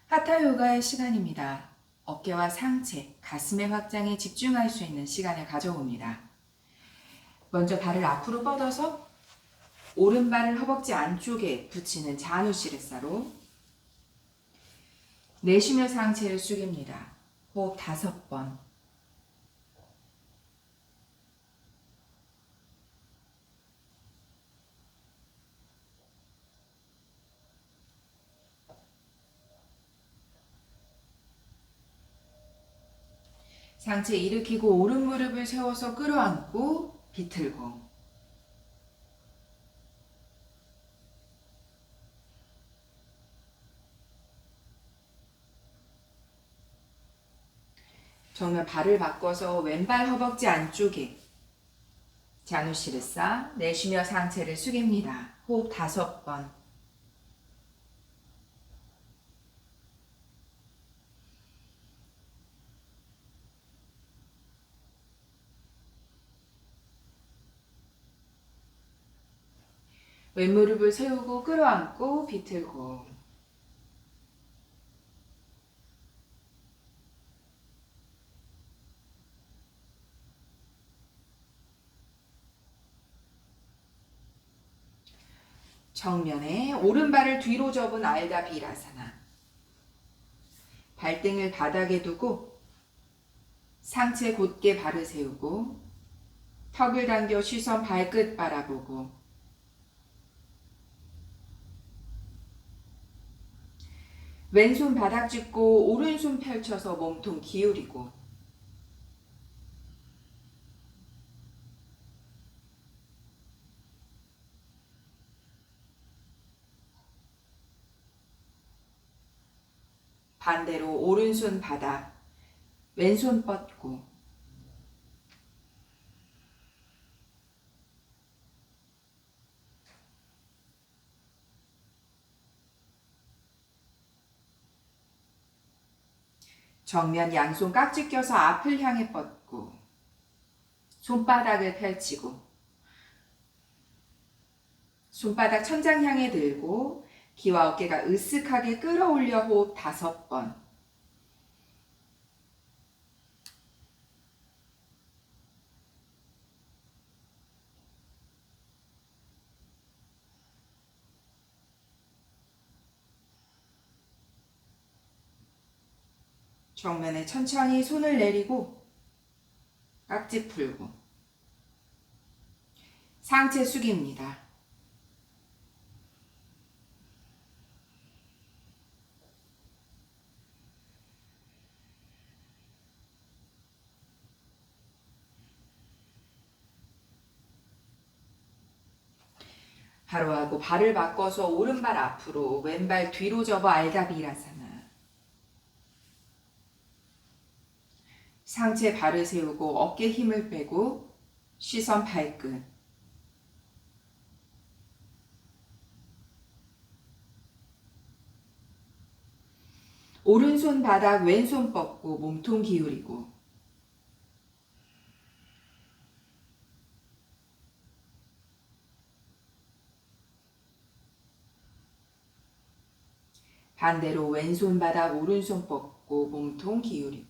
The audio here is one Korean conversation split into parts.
하타 요가의 시간입니다. 어깨와 상체, 가슴의 확장에 집중할 수 있는 시간을 가져옵니다. 먼저 발을 앞으로 뻗어서 오른발을 허벅지 안쪽에 붙이는 자누시르사로 내쉬며 상체를 숙입니다. 호흡 5번. 상체 일으키고 오른 무릎을 세워서 끌어안고 비틀고 정면 발을 바꿔서 왼발 허벅지 안쪽에 자누시르사 내쉬며 상체를 숙입니다. 호흡 5번. 왼무릎을 세우고 끌어안고 비틀고 정면에 오른발을 뒤로 접은 알다 비라사나 발등을 바닥에 두고 상체 곧게 발을 세우고 턱을 당겨 시선 발끝 바라보고 왼손 바닥 짚고 오른손 펼쳐서 몸통 기울이고 반대로 오른손 바닥 왼손 뻗고 정면 양손 깍지 껴서 앞을 향해 뻗고 손바닥을 펼치고 손바닥 천장 향해 들고 귀와 어깨가 으쓱하게 끌어올려 호흡 5번. 정면에 천천히 손을 내리고 깍지 풀고 상체 숙입니다. 바로 하고 발을 바꿔서 오른발 앞으로 왼발 뒤로 접어 알다비라사나 상체 발을 세우고 어깨 힘을 빼고 시선 발끝 오른손 바닥 왼손 뻗고 몸통 기울이고 반대로 왼손 바닥 오른손 뻗고 몸통 기울이고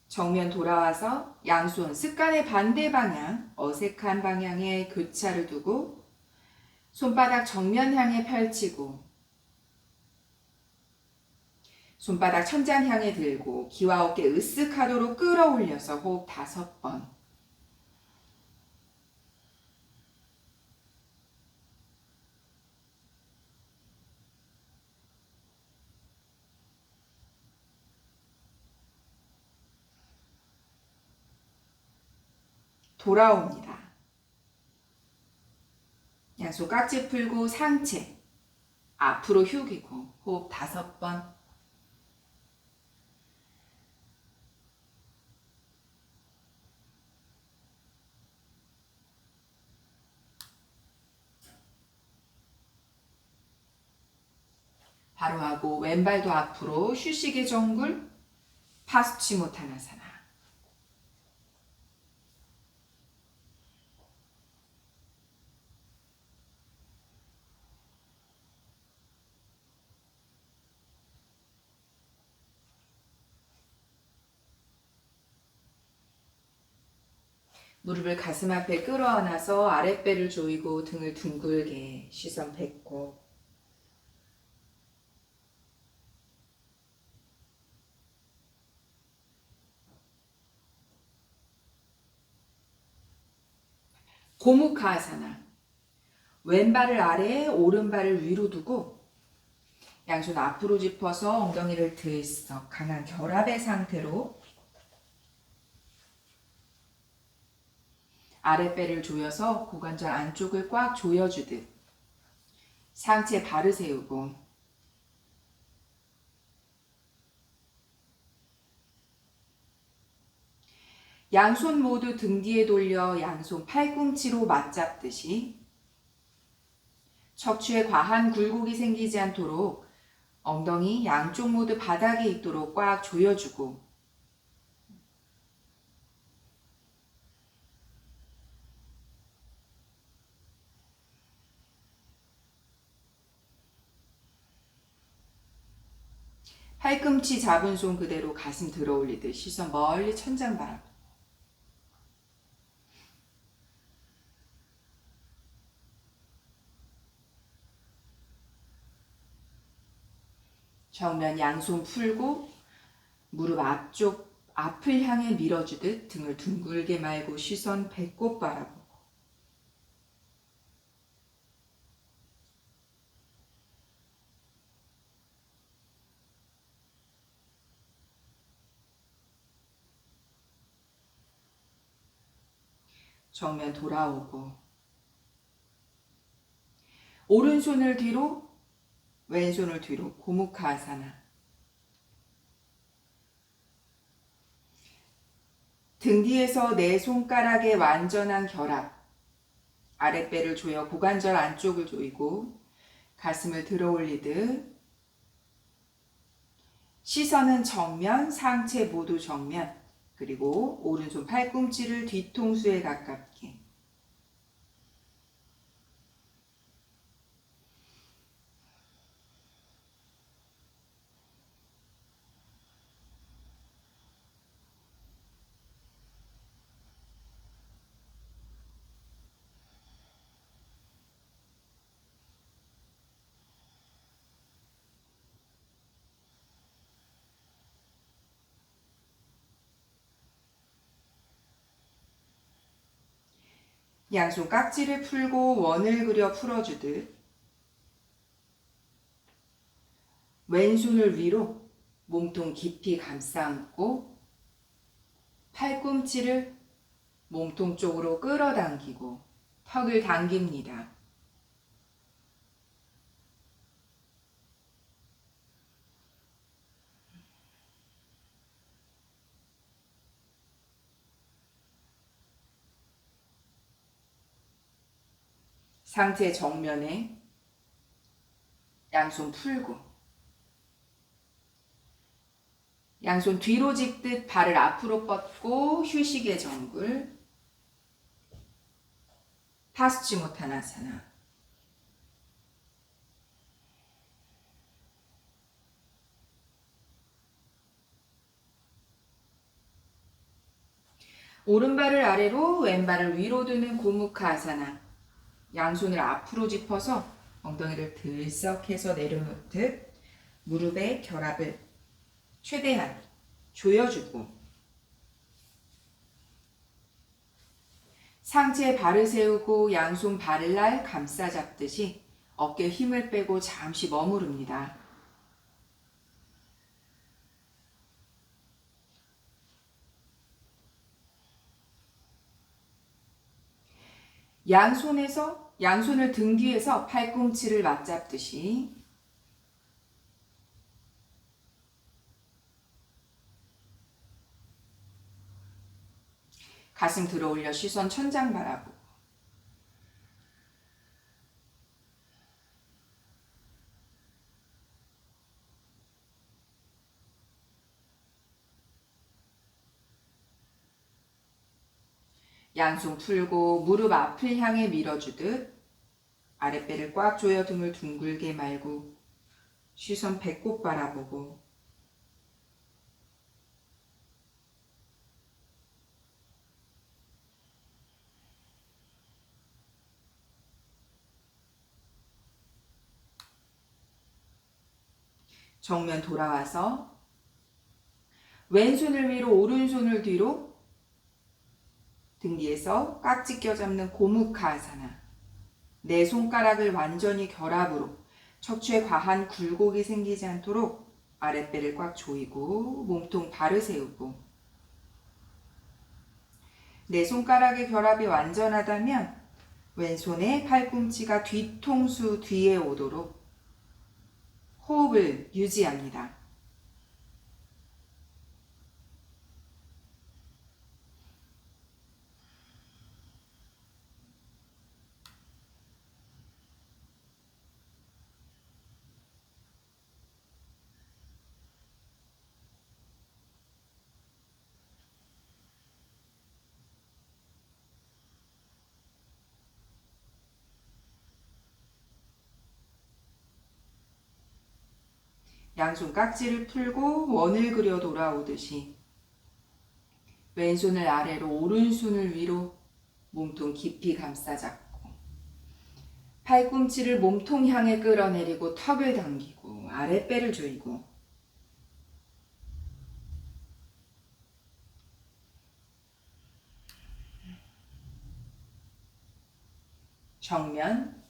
정면 돌아와서 양손 습관의 반대 방향, 어색한 방향에 교차를 두고 손바닥 정면 향해 펼치고 손바닥 천장 향해 들고 귀와 어깨 으쓱하도록 끌어올려서 호흡 5번. 돌아옵니다. 양손 깍지 풀고 상체 앞으로 휴기고 호흡 5번. 바로 하고 왼발도 앞으로 휴식의 정글 파스치모타나사나. 무릎을 가슴 앞에 끌어안아서 아랫배를 조이고 등을 둥글게 시선 뱉고 고무카아사나. 왼발을 아래에 오른발을 위로 두고 양손 앞으로 짚어서 엉덩이를 들썩 강한 결합의 상태로 아랫배를 조여서 고관절 안쪽을 꽉 조여주듯 상체 발을 세우고 양손 모두 등 뒤에 돌려 양손 팔꿈치로 맞잡듯이 척추에 과한 굴곡이 생기지 않도록 엉덩이 양쪽 모두 바닥에 있도록 꽉 조여주고 팔꿈치 잡은 손 그대로 가슴 들어 올리듯 시선 멀리 천장 바라보고 정면 양손 풀고 무릎 앞쪽 앞을 향해 밀어주듯 등을 둥글게 말고 시선 배꼽 바라보고 정면 돌아오고 오른손을 뒤로 왼손을 뒤로 고무카아사나. 등 뒤에서 내 손가락의 완전한 결합. 아랫배를 조여 고관절 안쪽을 조이고 가슴을 들어 올리듯 시선은 정면, 상체 모두 정면, 그리고 오른손 팔꿈치를 뒤통수에 가깝게 양손 깍지를 풀고 원을 그려 풀어주듯 왼손을 위로 몸통 깊이 감싸 안고 팔꿈치를 몸통 쪽으로 끌어당기고 턱을 당깁니다. 상체 정면에 양손 풀고 양손 뒤로 짚듯 발을 앞으로 뻗고 휴식의 정글 파스치모타나사나. 오른발을 아래로 왼발을 위로 두는 고무카아사나. 양손을 앞으로 짚어서 엉덩이를 들썩해서 내려놓듯 무릎의 결합을 최대한 조여주고 상체에 발을 세우고 양손 발을 날 감싸 잡듯이 어깨에 힘을 빼고 잠시 머무릅니다. 양손을 등 뒤에서 팔꿈치를 맞잡듯이 가슴 들어 올려 시선 천장 바라보고 양손 풀고 무릎 앞을 향해 밀어주듯 아랫배를 꽉 조여 등을 둥글게 말고 시선 배꼽 바라보고 정면 돌아와서 왼손을 위로 오른손을 뒤로 등 뒤에서 깍지 껴잡는 고무카아사나 내 손가락을 완전히 결합으로 척추에 과한 굴곡이 생기지 않도록 아랫배를 꽉 조이고 몸통 바로 세우고 내 손가락의 결합이 완전하다면 왼손의 팔꿈치가 뒤통수 뒤에 오도록 호흡을 유지합니다. 양손 깍지를 풀고 원을 그려 돌아오듯이 왼손을 아래로 오른손을 위로 몸통 깊이 감싸잡고 팔꿈치를 몸통 향해 끌어내리고 턱을 당기고 아랫배를 조이고 정면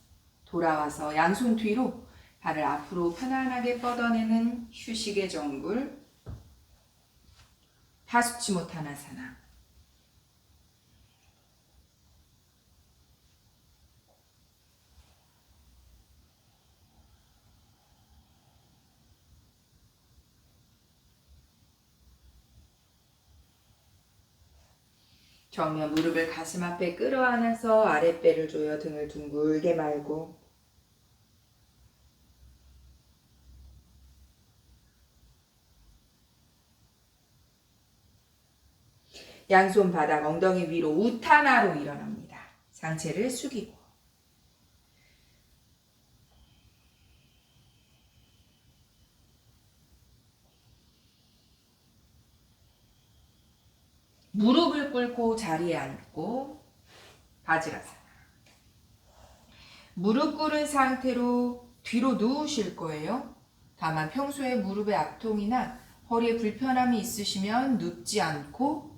돌아와서 양손 뒤로 발을 앞으로 편안하게 뻗어내는 휴식의 정굴 파수치모타나사나. 정면 무릎을 가슴 앞에 끌어안아서 아랫배를 조여 등을 둥글게 말고 양손 바닥 엉덩이 위로 우타나로 일어납니다. 상체를 숙이고 무릎을 꿇고 자리에 앉고 바지라사나. 무릎 꿇은 상태로 뒤로 누우실 거예요. 다만 평소에 무릎의 압통이나 허리에 불편함이 있으시면 눕지 않고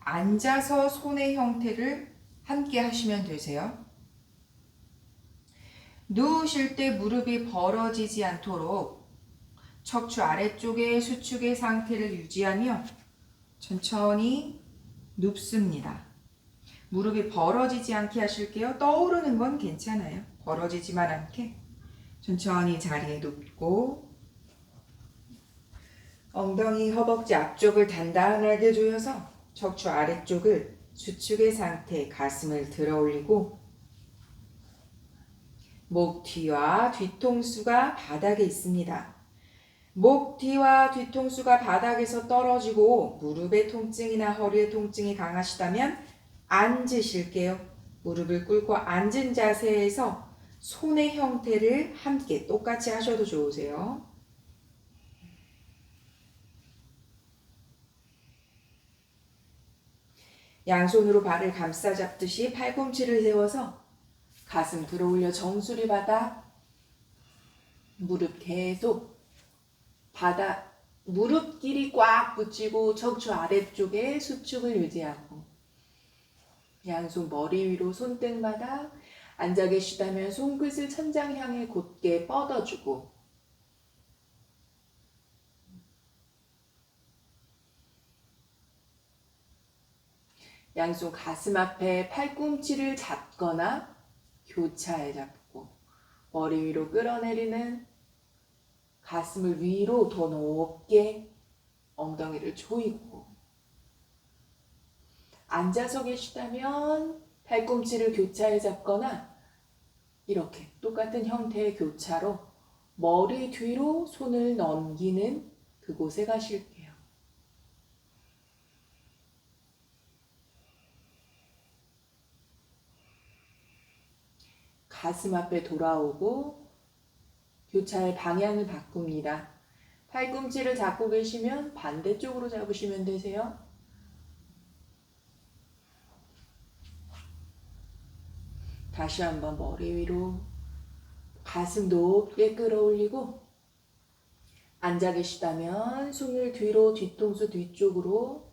앉아서 손의 형태를 함께 하시면 되세요. 누우실 때 무릎이 벌어지지 않도록 척추 아래쪽의 수축의 상태를 유지하며 천천히 눕습니다. 무릎이 벌어지지 않게 하실게요. 떠오르는 건 괜찮아요. 벌어지지만 않게 천천히 자리에 눕고 엉덩이 허벅지 앞쪽을 단단하게 조여서 척추 아래쪽을 수축의 상태 가슴을 들어 올리고 목 뒤와 뒤통수가 바닥에 있습니다. 목 뒤와 뒤통수가 바닥에서 떨어지고 무릎의 통증이나 허리의 통증이 강하시다면 앉으실게요. 무릎을 꿇고 앉은 자세에서 손의 형태를 함께 똑같이 하셔도 좋으세요. 양손으로 발을 감싸 잡듯이 팔꿈치를 세워서 가슴 들어 올려 정수리 바닥, 무릎 계속 바닥, 무릎 길이 꽉 붙이고 척추 아래쪽에 수축을 유지하고 양손 머리 위로 손등바닥, 앉아 계시다면 손끝을 천장 향해 곧게 뻗어주고 양손 가슴 앞에 팔꿈치를 잡거나 교차에 잡고 머리 위로 끌어내리는 가슴을 위로 더 높게 엉덩이를 조이고 앉아서 계시다면 팔꿈치를 교차에 잡거나 이렇게 똑같은 형태의 교차로 머리 뒤로 손을 넘기는 그곳에 가실게요. 가슴 앞에 돌아오고 교차의 방향을 바꿉니다. 팔꿈치를 잡고 계시면 반대쪽으로 잡으시면 되세요. 다시 한번 머리 위로 가슴 높게 끌어올리고 앉아 계시다면 손을 뒤로 뒤통수 뒤쪽으로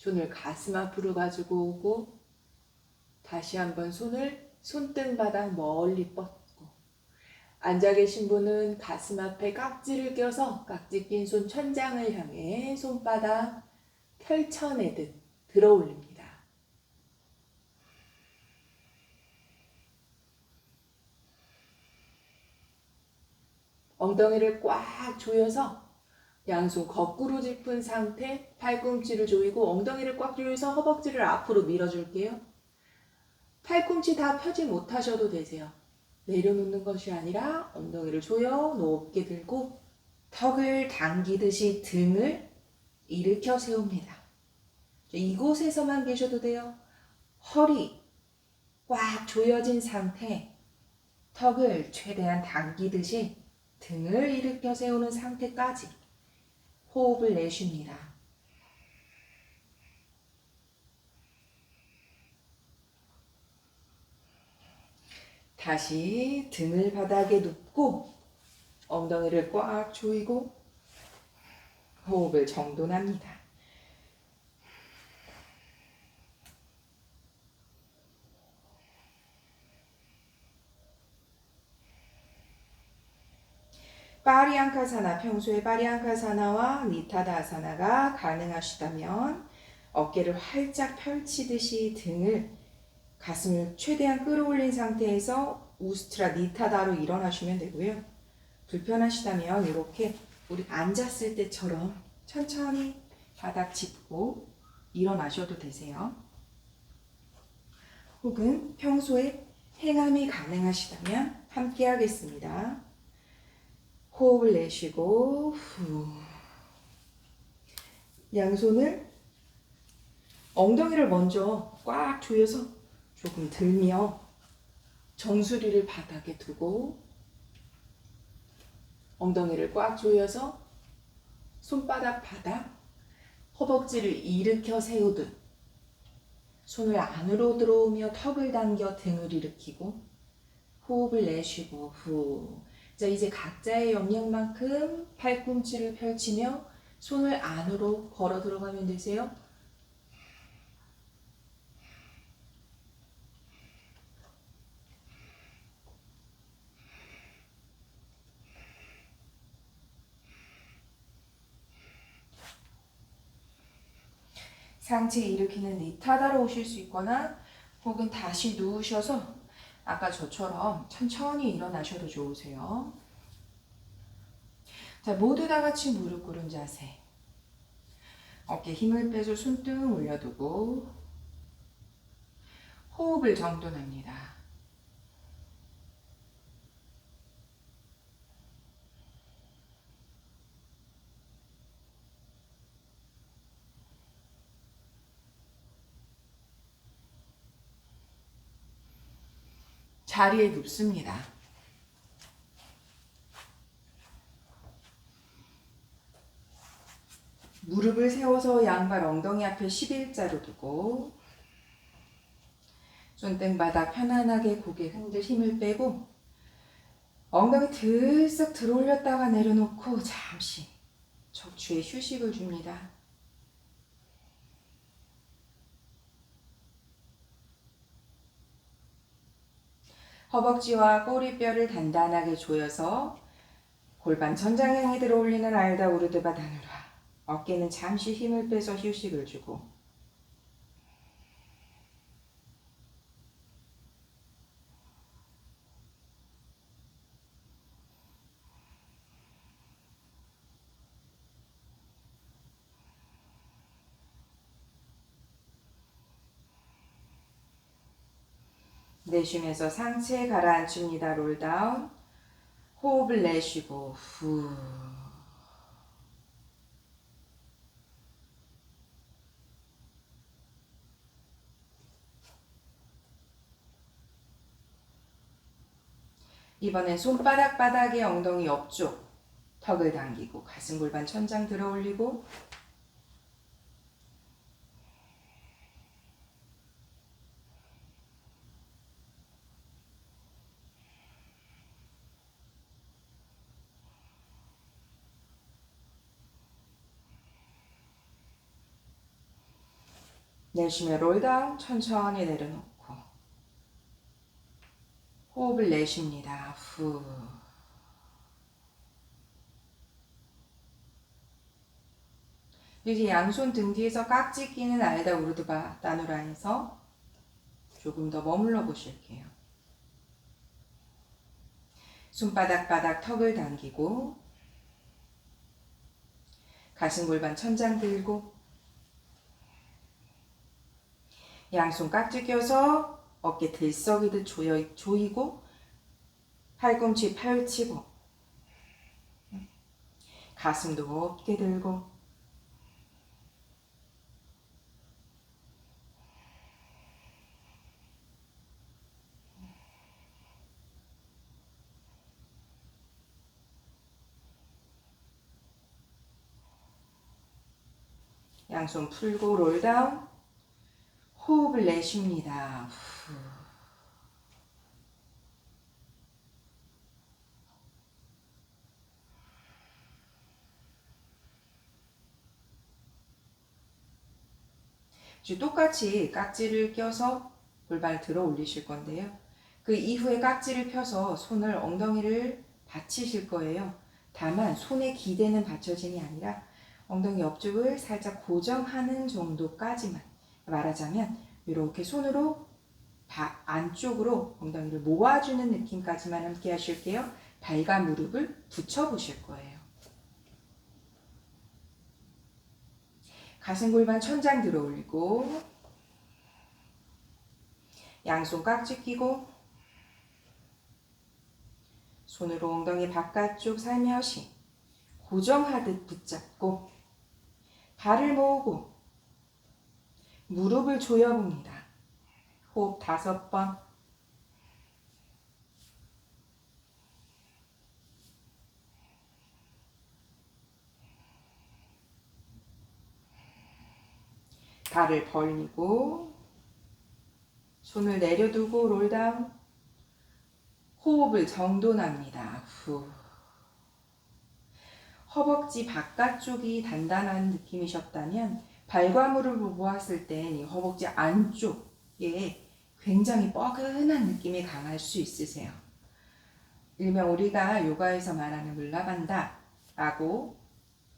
손을 가슴 앞으로 가지고 오고 다시 한번 손을 손등바닥 멀리 뻗고 앉아 계신 분은 가슴 앞에 깍지를 껴서 깍지 낀 손 천장을 향해 손바닥 펼쳐내듯 들어 올립니다. 엉덩이를 꽉 조여서 양손 거꾸로 짚은 상태, 팔꿈치를 조이고 엉덩이를 꽉 조여서 허벅지를 앞으로 밀어줄게요. 팔꿈치 다 펴지 못하셔도 되세요. 내려놓는 것이 아니라 엉덩이를 조여 높게 들고 턱을 당기듯이 등을 일으켜 세웁니다. 이곳에서만 계셔도 돼요. 허리 꽉 조여진 상태, 턱을 최대한 당기듯이 등을 일으켜 세우는 상태까지 호흡을 내쉽니다. 다시 등을 바닥에 눕고 엉덩이를 꽉 조이고 호흡을 정돈합니다. 파리앙카사나, 평소에 파리앙카사나와 니타다아사나가 가능하시다면 어깨를 활짝 펼치듯이 등을 가슴을 최대한 끌어올린 상태에서 우스트라 니타다로 일어나시면 되고요. 불편하시다면 이렇게 우리 앉았을 때처럼 천천히 바닥 짚고 일어나셔도 되세요. 혹은 평소에 행함이 가능하시다면 함께 하겠습니다. 호흡을 내쉬고 후. 양손을 엉덩이를 먼저 꽉 조여서 조금 들며 정수리를 바닥에 두고 엉덩이를 꽉 조여서 손바닥 바닥 허벅지를 일으켜 세우듯 손을 안으로 들어오며 턱을 당겨 등을 일으키고 호흡을 내쉬고 후. 자, 이제 각자의 역량만큼 팔꿈치를 펼치며 손을 안으로 걸어 들어가면 되세요. 상체 일으키는 니타다로 오실 수 있거나 혹은 다시 누우셔서 아까 저처럼 천천히 일어나셔도 좋으세요. 자, 모두 다 같이 무릎 꿇은 자세. 어깨 힘을 빼서 손등 올려두고 호흡을 정돈합니다. 자리에 눕습니다. 무릎을 세워서 양발 엉덩이 앞에 11자로 두고 손등바닥 편안하게 고개 흔들 힘을 빼고 엉덩이 들썩 들어올렸다가 내려놓고 잠시 척추에 휴식을 줍니다. 허벅지와 꼬리뼈를 단단하게 조여서 골반 천장 향해 들어올리는 알다 우르드 바다누라. 어깨는 잠시 힘을 빼서 휴식을 주고 내쉬면서 상체 가라앉힙니다. 롤다운. 호흡을 내쉬고 후. 이번엔 손바닥 바닥에 엉덩이 옆쪽 턱을 당기고 가슴 골반 천장 들어 올리고 내쉬며 롤다운 천천히 내려놓고 호흡을 내쉽니다. 후. 이제 양손 등 뒤에서 깍지 끼는 아에다 우르드바 따누라에서 조금 더 머물러 보실게요. 손바닥 바닥 턱을 당기고 가슴 골반 천장 들고 양손 깍지 껴서 어깨 들썩이듯 조이고 팔꿈치 펼치고 가슴도 높게 들고 양손 풀고 롤다운 호흡을 내쉽니다. 후. 이제 똑같이 깍지를 껴서 골반을 들어 올리실 건데요. 그 이후에 깍지를 펴서 손을 엉덩이를 받치실 거예요. 다만 손에 기대는 받쳐짐이 아니라 엉덩이 옆쪽을 살짝 고정하는 정도까지만, 말하자면 이렇게 손으로 안쪽으로 엉덩이를 모아주는 느낌까지만 함께 하실게요. 발과 무릎을 붙여 보실 거예요. 가슴 골반 천장 들어 올리고 양손 깍지 끼고 손으로 엉덩이 바깥쪽 살며시 고정하듯 붙잡고 발을 모으고 무릎을 조여봅니다. 호흡 5번. 발을 벌리고 손을 내려두고 롤다운. 호흡을 정돈합니다. 후. 허벅지 바깥쪽이 단단한 느낌이셨다면 발과 무릎을 모았을 땐 이 허벅지 안쪽에 굉장히 뻐근한 느낌이 강할 수 있으세요. 일명 우리가 요가에서 말하는 물라반다 라고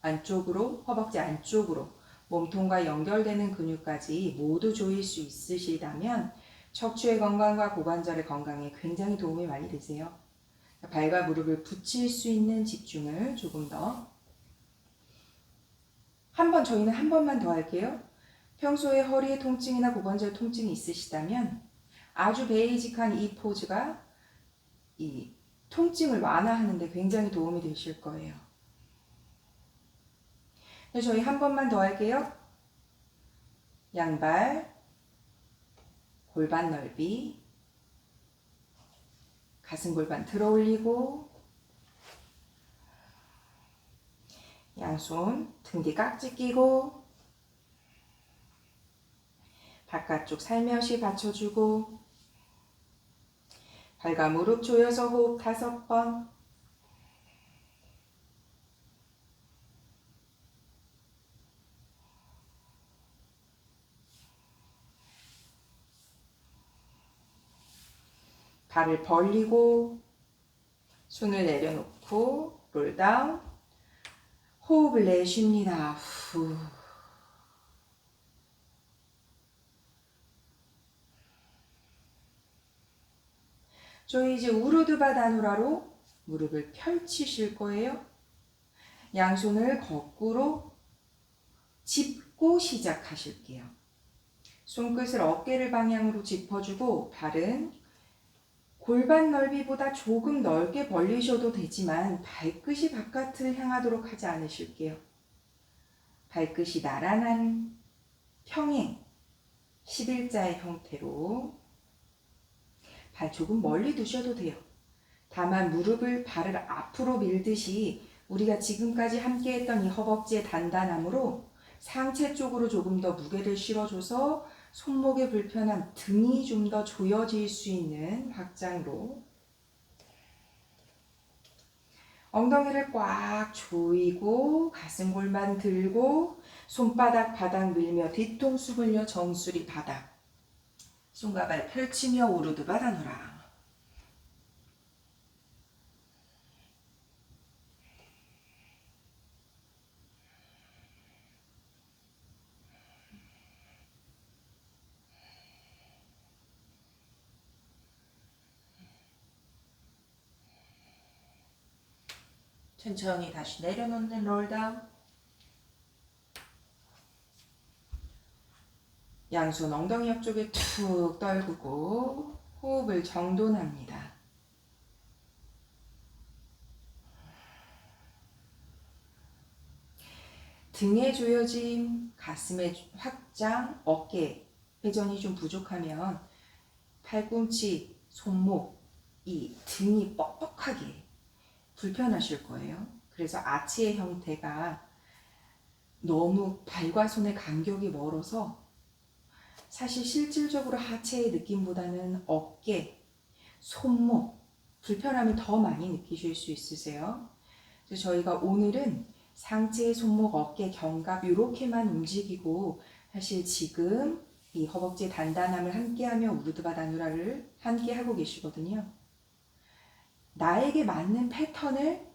안쪽으로, 허벅지 안쪽으로 몸통과 연결되는 근육까지 모두 조일 수 있으시다면 척추의 건강과 고관절의 건강에 굉장히 도움이 많이 되세요. 발과 무릎을 붙일 수 있는 집중을 조금 더. 저희는 한 번만 더 할게요. 평소에 허리에 통증이나 고관절 통증이 있으시다면 아주 베이직한 이 포즈가 이 통증을 완화하는 데 굉장히 도움이 되실 거예요. 저희 한 번만 더 할게요. 양발, 골반 넓이, 가슴 골반 들어 올리고 양손 등 뒤 깍지 끼고 바깥쪽 살며시 받쳐주고 발과 무릎 조여서 호흡 5번. 발을 벌리고 손을 내려놓고 롤다운. 호흡을 내쉽니다. 후. 저희 이제 우르드바다누라로 무릎을 펼치실 거예요. 양손을 거꾸로 짚고 시작하실게요. 손끝을 어깨를 방향으로 짚어주고 발은 골반 넓이보다 조금 넓게 벌리셔도 되지만 발끝이 바깥을 향하도록 하지 않으실게요. 발끝이 나란한 평행 11자의 형태로 발 조금 멀리 두셔도 돼요. 다만 무릎을 발을 앞으로 밀듯이 우리가 지금까지 함께했던 이 허벅지의 단단함으로 상체 쪽으로 조금 더 무게를 실어줘서 손목의 불편함, 등이 좀 더 조여질 수 있는 확장으로 엉덩이를 꽉 조이고 가슴 골반 들고 손바닥 바닥 밀며 뒤통수 벌려 정수리 바닥 손과 발 펼치며 오르드 바다노라. 천천히 다시 내려놓는 롤다운. 양손 엉덩이 옆쪽에 툭 떨구고 호흡을 정돈합니다. 등의 조여짐, 가슴의 확장, 어깨 회전이 좀 부족하면 팔꿈치, 손목, 이 등이 뻑뻑하게 불편하실 거예요. 그래서 아치의 형태가 너무 발과 손의 간격이 멀어서 사실 실질적으로 하체의 느낌보다는 어깨, 손목, 불편함을 더 많이 느끼실 수 있으세요. 그래서 저희가 오늘은 상체, 손목, 어깨, 견갑 이렇게만 움직이고 사실 지금 이 허벅지 단단함을 함께하며 우르드바다누라를 함께 하고 계시거든요. 나에게 맞는 패턴을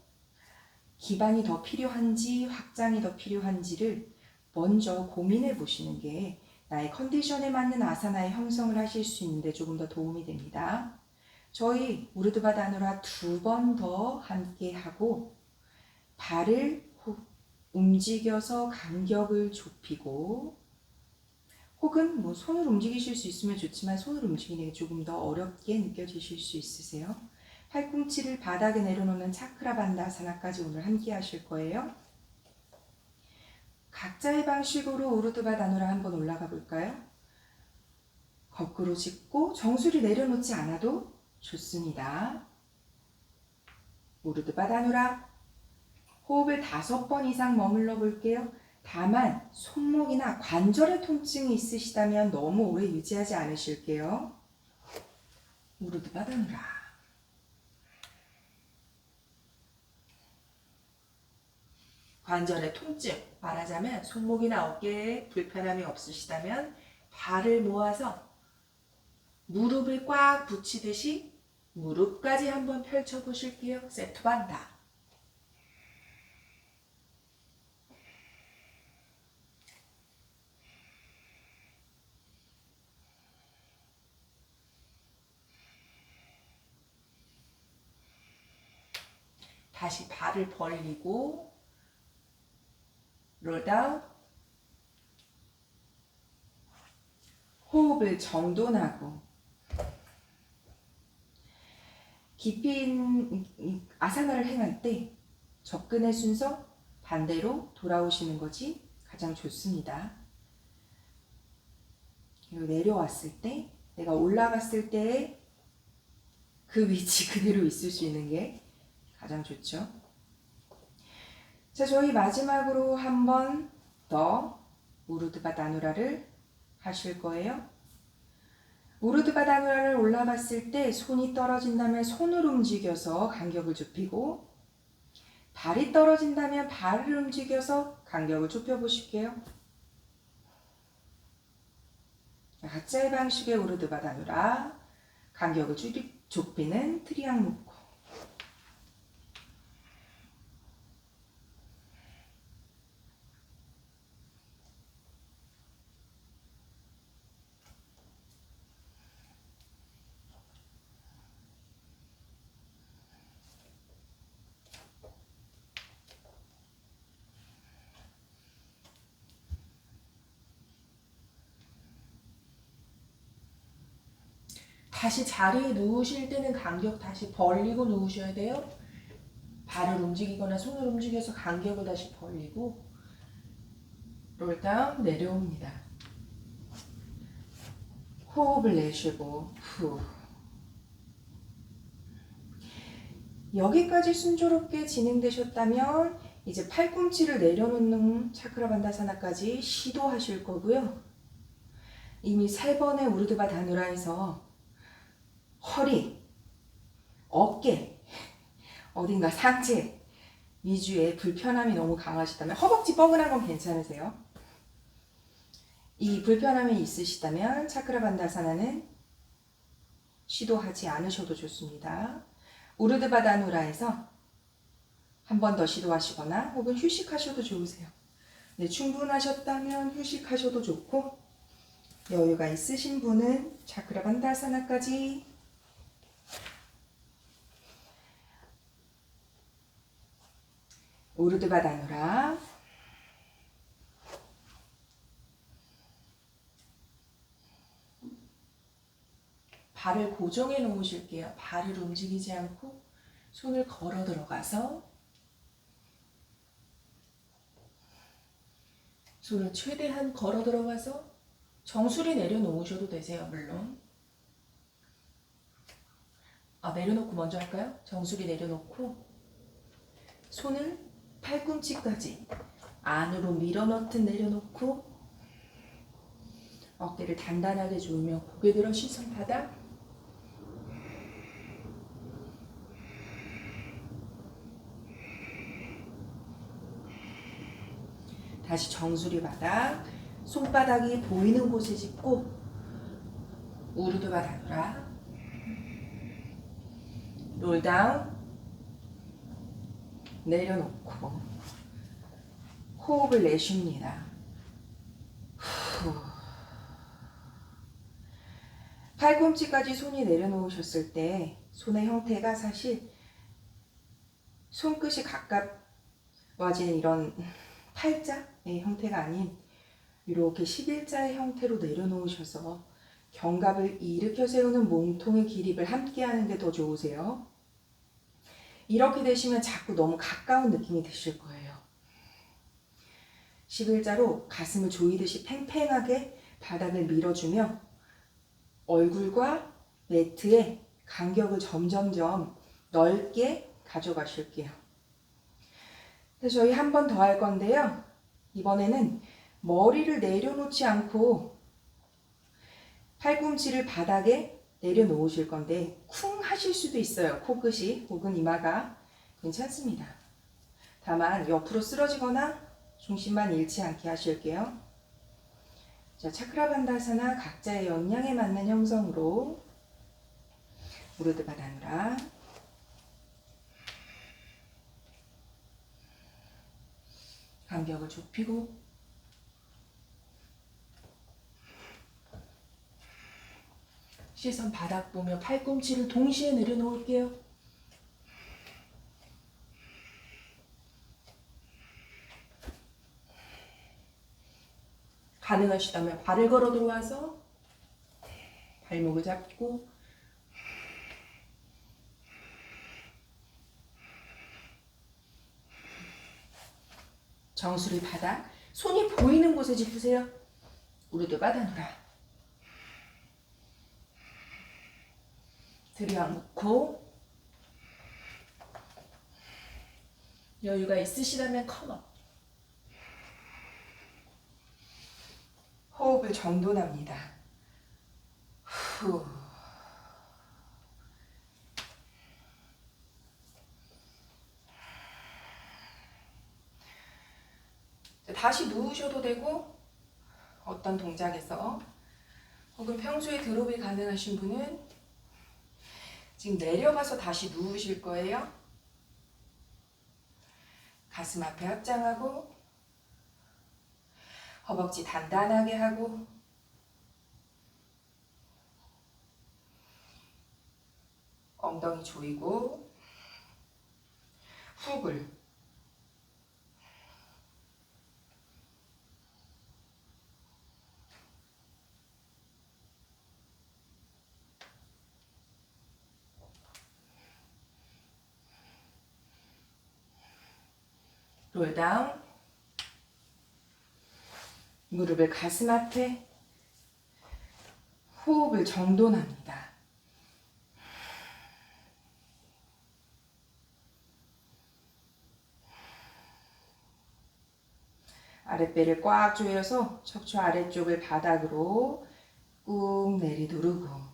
기반이 더 필요한지 확장이 더 필요한지를 먼저 고민해 보시는 게 나의 컨디션에 맞는 아사나의 형성을 하실 수 있는데 조금 더 도움이 됩니다. 저희 우르드바다누라 2번 더 함께 하고 발을 움직여서 간격을 좁히고 혹은 뭐 손을 움직이실 수 있으면 좋지만 손을 움직이는 게 조금 더 어렵게 느껴지실 수 있으세요. 팔꿈치를 바닥에 내려놓는 차크라 반다아사나까지 오늘 함께 하실 거예요. 각자의 방식으로 우르드바다누라 한번 올라가 볼까요? 거꾸로 짚고 정수리 내려놓지 않아도 좋습니다. 우르드바다누라 호흡을 5번 이상 머물러 볼게요. 다만 손목이나 관절의 통증이 있으시다면 너무 오래 유지하지 않으실게요. 우르드바다누라. 관절의 통증, 말하자면 손목이나 어깨에 불편함이 없으시다면 발을 모아서 무릎을 꽉 붙이듯이 무릎까지 한번 펼쳐보실게요. 세투반다. 다시 발을 벌리고 롤다운. 호흡을 정돈하고 깊이 아사나를 행할 때 접근의 순서 반대로 돌아오시는 것이 가장 좋습니다. 그리고 내려왔을 때 내가 올라갔을 때 그 위치 그대로 있을 수 있는 게 가장 좋죠. 자, 저희 마지막으로 한 번 더 우르드바다누라를 하실 거예요. 우르드바다누라를 올라갔을 때 손이 떨어진다면 손을 움직여서 간격을 좁히고 발이 떨어진다면 발을 움직여서 간격을 좁혀 보실게요. 각자의 방식의 우르드바다누라 간격을 좁히는 트리앙 묶고 다시 자리에 누우실 때는 간격 다시 벌리고 누우셔야 돼요. 발을 움직이거나 손을 움직여서 간격을 다시 벌리고 롤다운 내려옵니다. 호흡을 내쉬고 후. 여기까지 순조롭게 진행되셨다면 이제 팔꿈치를 내려놓는 차크라반다사나까지 시도하실 거고요. 이미 3번의 우르드바 다누라에서 허리, 어깨, 어딘가 상체 위주의 불편함이 너무 강하시다면 허벅지 뻐근한 건 괜찮으세요? 이 불편함이 있으시다면 차크라반다사나는 시도하지 않으셔도 좋습니다. 우르드바 다누라에서 한 번 더 시도하시거나 혹은 휴식하셔도 좋으세요. 네, 충분하셨다면 휴식하셔도 좋고 여유가 있으신 분은 차크라반다사나까지 우르드바 다누라 발을 고정해 놓으실게요. 발을 움직이지 않고 손을 걸어 들어가서 손을 최대한 걸어 들어가서 정수리 내려놓으셔도 되세요. 물론 내려놓고 먼저 할까요? 정수리 내려놓고 손을 팔꿈치까지 안으로 밀어넣듯 내려놓고 어깨를 단단하게 조이며 고개 들어 시선 바닥. 다시 정수리 바닥. 손바닥이 보이는 곳에 짚고 우르드바 다누라 롤다운 내려놓고 호흡을 내쉽니다. 후. 팔꿈치까지 손이 내려놓으셨을 때 손의 형태가 사실 손끝이 가까워지는 이런 팔자의 형태가 아닌 이렇게 11자의 형태로 내려놓으셔서 견갑을 일으켜 세우는 몸통의 기립을 함께 하는 게 더 좋으세요. 이렇게 되시면 자꾸 너무 가까운 느낌이 드실 거예요. 11자로 가슴을 조이듯이 팽팽하게 바닥을 밀어주며 얼굴과 매트의 간격을 점점점 넓게 가져가실게요. 그래서 저희 한 번 더 할 건데요. 이번에는 머리를 내려놓지 않고 팔꿈치를 바닥에 내려놓으실 건데 쿵 하실 수도 있어요. 코끝이 혹은 이마가 괜찮습니다. 다만 옆으로 쓰러지거나 중심만 잃지 않게 하실게요. 자, 차크라반다사나 각자의 역량에 맞는 형성으로 우르드바 다누라 간격을 좁히고 시선 바닥 보며 팔꿈치를 동시에 내려놓을게요. 가능하시다면 발을 걸어 들어와서 발목을 잡고 정수리 바닥, 손이 보이는 곳에 짚으세요. 우르드바 다누라 들여놓고 여유가 있으시다면 컴업. 호흡을 정돈합니다. 후. 다시 누우셔도 되고 어떤 동작에서 혹은 평소에 드롭이 가능하신 분은 지금 내려가서 다시 누우실 거예요. 가슴 앞에 합장하고 허벅지 단단하게 하고 엉덩이 조이고 훅을 롤다운. 무릎을 가슴 앞에. 호흡을 정돈합니다. 아랫배를 꽉 조여서 척추 아래쪽을 바닥으로 꾹 내리누르고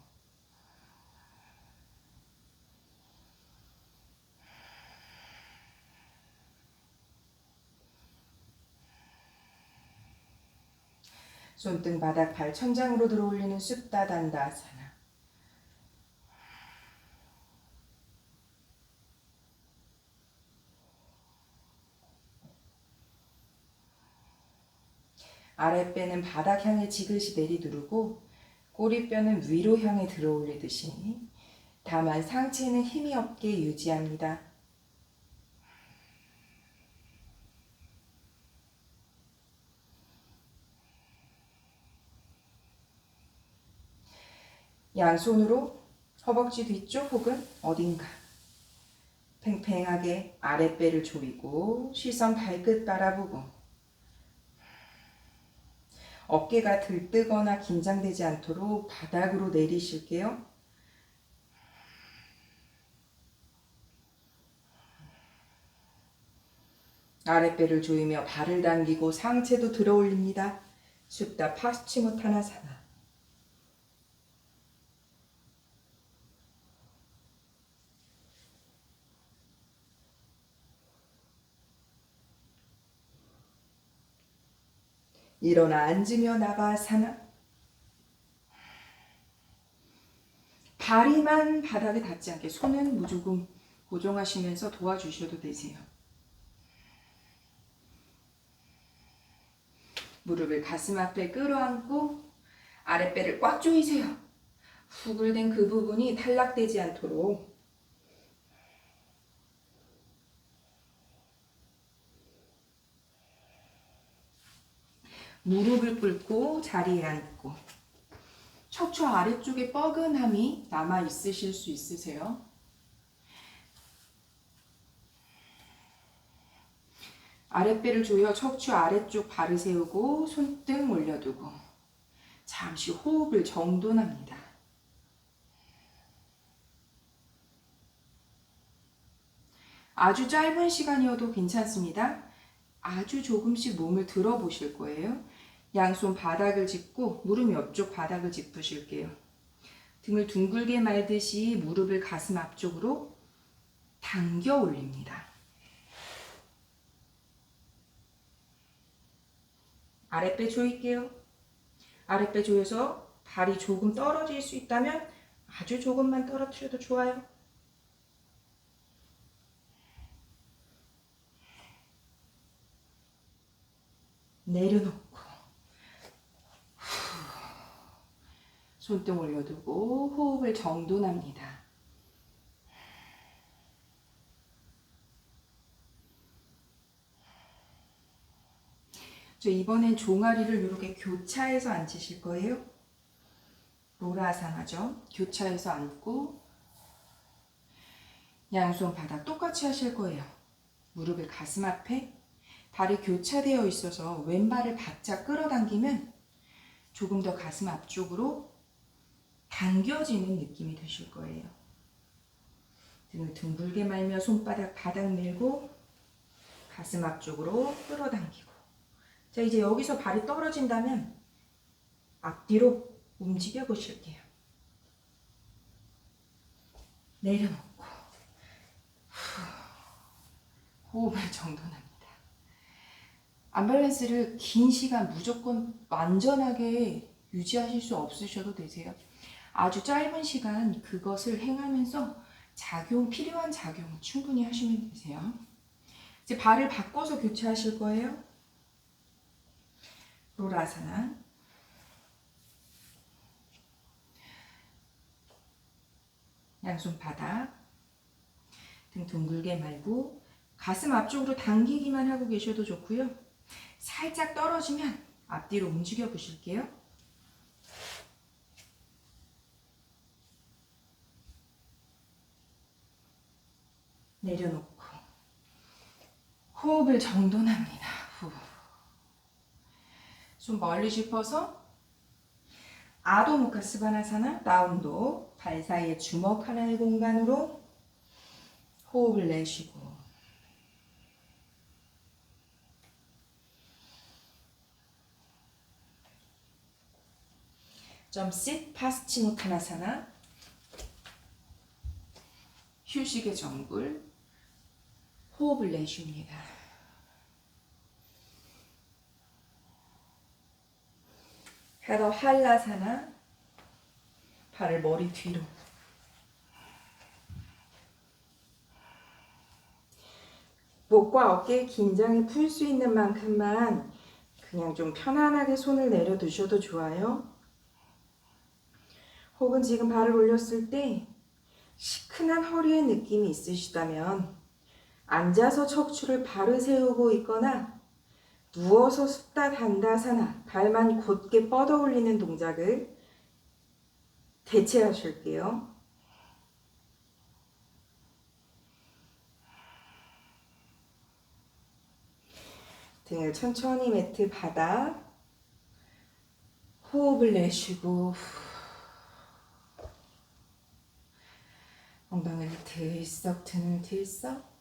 손등 바닥 발 천장으로 들어올리는 supta dandasana. 아랫배는 바닥 향해 지그시 내리누르고 꼬리뼈는 위로 향해 들어올리듯이 다만 상체는 힘이 없게 유지합니다. 양손으로 허벅지 뒤쪽 혹은 어딘가 팽팽하게 아랫배를 조이고 시선 발끝 바라보고 어깨가 들뜨거나 긴장되지 않도록 바닥으로 내리실게요. 아랫배를 조이며 발을 당기고 상체도 들어 올립니다. supta paschimottanasana. 일어나 앉으며 나바사나. 다리만 바닥에 닿지 않게 손은 무조건 고정하시면서 도와주셔도 되세요. 무릎을 가슴 앞에 끌어안고 아랫배를 꽉 조이세요. 후글된 그 부분이 탈락되지 않도록. 무릎을 꿇고 자리에 앉고 척추 아래쪽에 뻐근함이 남아 있으실 수 있으세요? 아랫배를 조여 척추 아래쪽 발을 세우고 손등 올려두고 잠시 호흡을 정돈합니다. 아주 짧은 시간이어도 괜찮습니다. 아주 조금씩 몸을 들어 보실 거예요. 양손 바닥을 짚고 무릎 옆쪽 바닥을 짚으실게요. 등을 둥글게 말듯이 무릎을 가슴 앞쪽으로 당겨 올립니다. 아랫배 조일게요. 아랫배 조여서 발이 조금 떨어질 수 있다면 아주 조금만 떨어뜨려도 좋아요. 내려놓고 손등 올려두고 호흡을 정돈합니다. 이번엔 종아리를 이렇게 교차해서 앉으실 거예요. 로라아사나죠. 교차해서 앉고 양손 바닥 똑같이 하실 거예요. 무릎을 가슴 앞에, 발이 교차되어 있어서 왼발을 바짝 끌어당기면 조금 더 가슴 앞쪽으로 당겨지는 느낌이 드실 거예요. 등을 둥글게 말며 손바닥 바닥 밀고 가슴 앞쪽으로 끌어당기고. 자, 이제 여기서 발이 떨어진다면 앞뒤로 움직여 보실게요. 내려놓고 호흡을 정돈합니다. 언밸런스를 긴 시간 무조건 완전하게 유지하실 수 없으셔도 되세요. 아주 짧은 시간 그것을 행하면서 필요한 작용을 충분히 하시면 되세요. 이제 발을 바꿔서 교차하실 거예요. 로라아사나. 양손 바닥, 등 둥글게 말고 가슴 앞쪽으로 당기기만 하고 계셔도 좋고요. 살짝 떨어지면 앞뒤로 움직여 보실게요. 내려놓고 호흡을 정돈합니다. 후. 손 멀리 짚어서 아도 무카 스바나사나 다운도 발 사이에 주먹 하나의 공간으로 호흡을 내쉬고 점씩 파스치노타나사나 휴식의 정글 호흡을 내쉽니다. 헤더 할라사나 발을 머리 뒤로 목과 어깨의 긴장을 풀 수 있는 만큼만 그냥 좀 편안하게 손을 내려두셔도 좋아요. 혹은 지금 발을 올렸을 때 시큰한 허리의 느낌이 있으시다면 앉아서 척추를 바로 세우고 있거나 누워서 숙다 단다사나 발만 곧게 뻗어 올리는 동작을 대체하실게요. 등을 천천히 매트 바닥 호흡을 내쉬고 엉덩이를 들썩 등을 들썩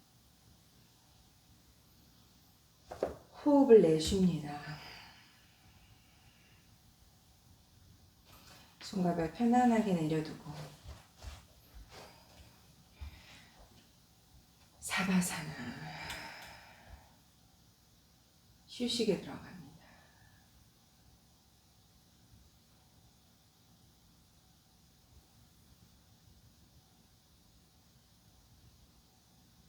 호흡을 내쉽니다. 손가락 편안하게 내려두고 사바사나 휴식에 들어갑니다.